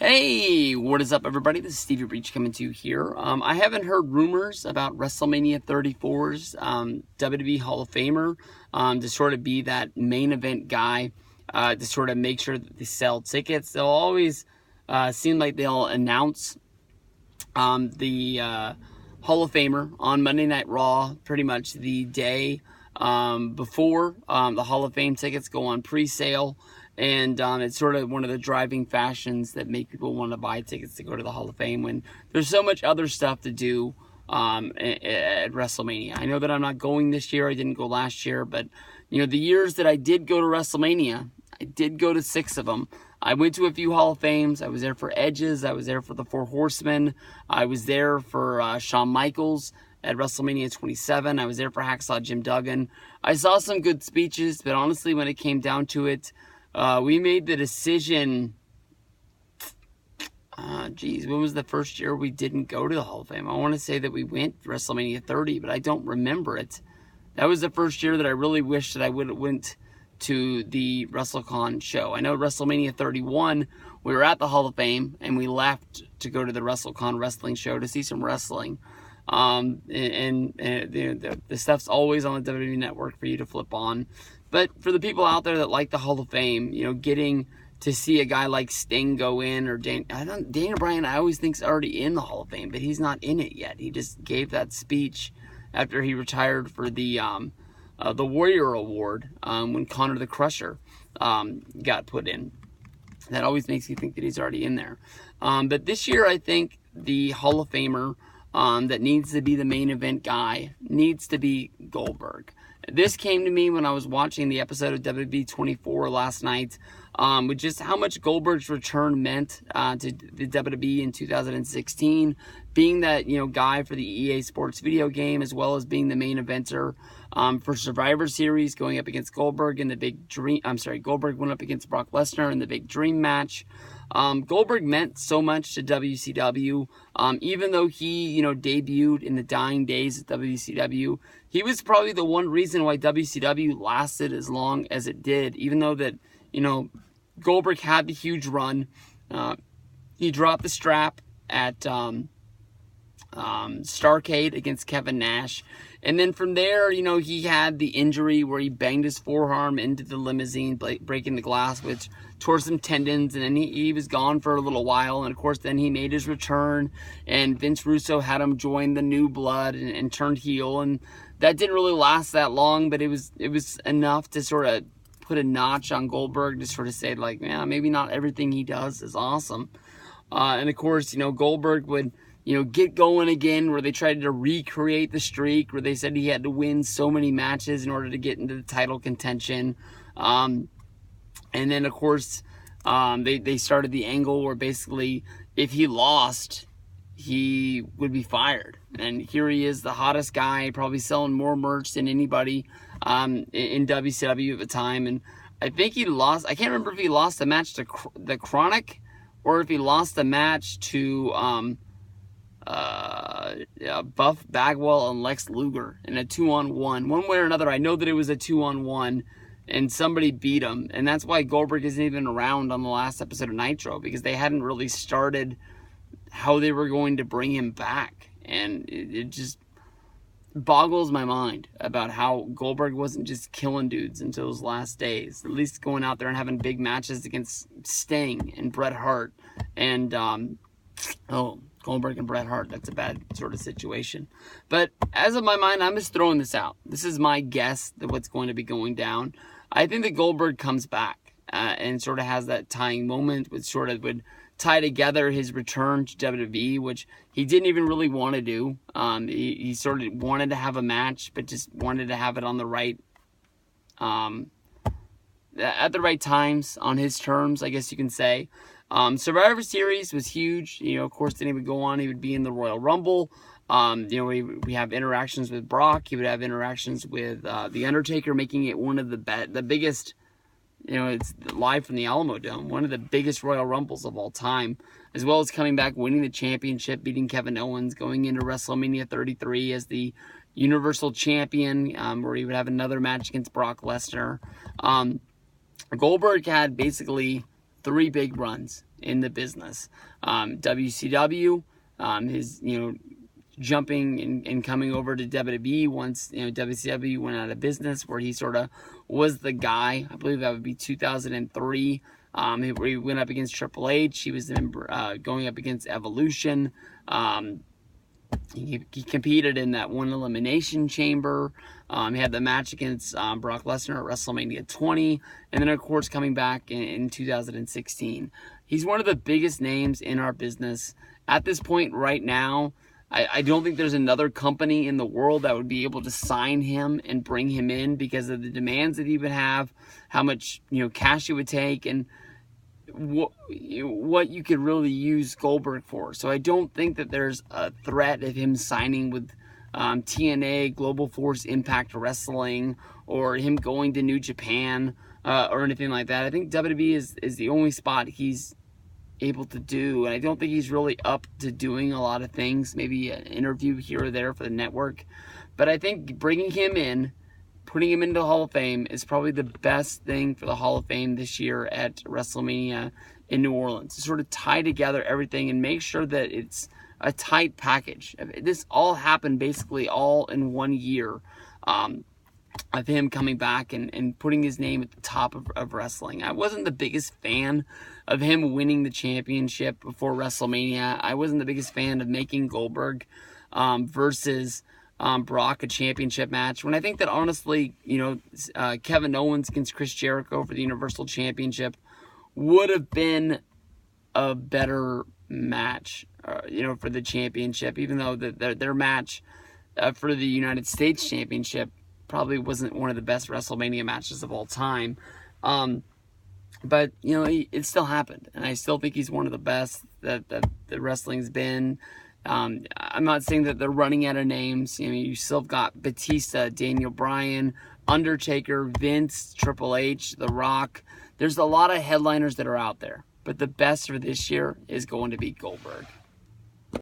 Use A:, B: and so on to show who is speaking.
A: Hey, what is up, everybody? This is Stevie Breach coming to you here. I haven't heard rumors about Wrestlemania 34's WWE Hall of Famer to sort of be that main event guy to sort of make sure that they sell tickets. They'll always seem like they'll announce the Hall of Famer on Monday Night Raw pretty much the day before the Hall of Fame tickets go on pre-sale. And it's sort of one of the driving fashions that make people want to buy tickets to go to the Hall of Fame when there's so much other stuff to do at WrestleMania. I know that I'm not going this year. I didn't go last year. But, you know, the years that I did go to WrestleMania, I did go to 6 of them. I went to a few Hall of Fames. I was there for Edge's. I was there for the Four Horsemen. I was there for Shawn Michaels at WrestleMania 27. I was there for Hacksaw Jim Duggan. I saw some good speeches, but honestly, when it came down to it, we made the decision, when was the first year we didn't go to the Hall of Fame? I want to say that we went to WrestleMania 30, but I don't remember it. That was the first year that I really wish that I would have went to the WrestleCon show. I know WrestleMania 31, we were at the Hall of Fame, and we left to go to the WrestleCon wrestling show to see some wrestling. The stuff's always on the WWE Network for you to flip on. But for the people out there that like the Hall of Fame, you know, getting to see a guy like Sting go in, or Daniel Bryan, I always think's already in the Hall of Fame, but he's not in it yet. He just gave that speech after he retired for the Warrior Award when Conor the Crusher got put in. That always makes you think that he's already in there. But this year, I think the Hall of Famer that needs to be the main event guy needs to be Goldberg. This came to me when I was watching the episode of WWE 24 last night, with just how much Goldberg's return meant to the WWE in 2016, being that, you know, guy for the EA Sports video game, as well as being the main eventer for Survivor Series, going up against Goldberg in the big dream. Goldberg went up against Brock Lesnar in the big dream match. Goldberg meant so much to WCW, even though he, you know, debuted in the dying days of WCW. He was probably the one reason why WCW lasted as long as it did, even though that, you know, Goldberg had the huge run. He dropped the strap at Starrcade against Kevin Nash. And then from there, you know, he had the injury where he banged his forearm into the limousine, breaking the glass, which tore some tendons. And then he was gone for a little while. And, of course, then he made his return. And Vince Russo had him join the New Blood and turned heel. And that didn't really last that long, but it was enough to sort of put a notch on Goldberg to sort of say, like, yeah, maybe not everything he does is awesome. And, of course, you know, Goldberg would, you know, get going again, where they tried to recreate the streak, where they said he had to win so many matches in order to get into the title contention. And then, of course, they started the angle where basically if he lost, he would be fired. And here he is, the hottest guy, probably selling more merch than anybody in WCW at the time. And I think he lost, I can't remember if he lost the match to the Chronic or if he lost the match to Buff Bagwell and Lex Luger in a 2-on-1. One way or another, I know that it was a 2-on-1 and somebody beat him. And that's why Goldberg isn't even around on the last episode of Nitro, because they hadn't really started how they were going to bring him back. And it just boggles my mind about how Goldberg wasn't just killing dudes until his last days. At least going out there and having big matches against Sting and Bret Hart. And, Goldberg and Bret Hart, that's a bad sort of situation. But as of my mind, I'm just throwing this out. This is my guess that what's going to be going down. I think that Goldberg comes back and sort of has that tying moment, which sort of would tie together his return to WWE, which he didn't even really want to do. He sort of wanted to have a match, but just wanted to have it on the right, at the right times, on his terms, I guess you can say. Survivor Series was huge. You know, of course, then he would go on. He would be in the Royal Rumble. You know, we have interactions with Brock. He would have interactions with The Undertaker, making it one of the biggest, you know, it's live from the Alamo Dome, one of the biggest Royal Rumbles of all time, as well as coming back, winning the championship, beating Kevin Owens, going into WrestleMania 33 as the Universal Champion, where he would have another match against Brock Lesnar. Goldberg had basically 3 big runs in the business. WCW, his, jumping and coming over to WWE once, WCW went out of business, where he sort of was the guy. I believe that would be 2003. He went up against Triple H. He was going up against Evolution. He competed in that one elimination chamber. He had the match against Brock Lesnar at WrestleMania 20. And then, of course, coming back in 2016. He's one of the biggest names in our business. At this point right now, I don't think there's another company in the world that would be able to sign him and bring him in because of the demands that he would have, how much cash he would take, and what you could really use Goldberg for. So I don't think that there's a threat of him signing with TNA, Global Force Impact Wrestling, or him going to New Japan or anything like that. I think WWE is the only spot he's able to do, and I don't think he's really up to doing a lot of things, maybe an interview here or there for the network. But I think bringing him in, putting him into the Hall of Fame is probably the best thing for the Hall of Fame this year at WrestleMania in New Orleans, to sort of tie together everything and make sure that it's a tight package. This all happened basically all in 1 year of him coming back and putting his name at the top of wrestling. I wasn't the biggest fan of him winning the championship before WrestleMania. I wasn't the biggest fan of making Goldberg versus Brock a championship match, when I think that honestly, Kevin Owens against Chris Jericho for the Universal Championship would have been a better match, for the championship, even though their match for the United States Championship probably wasn't one of the best WrestleMania matches of all time. But, it still happened, and I still think he's one of the best that wrestling's been. I'm not saying that they're running out of names. You still got Batista, Daniel Bryan, Undertaker, Vince, Triple H, The Rock. There's a lot of headliners that are out there, but the best for this year is going to be Goldberg.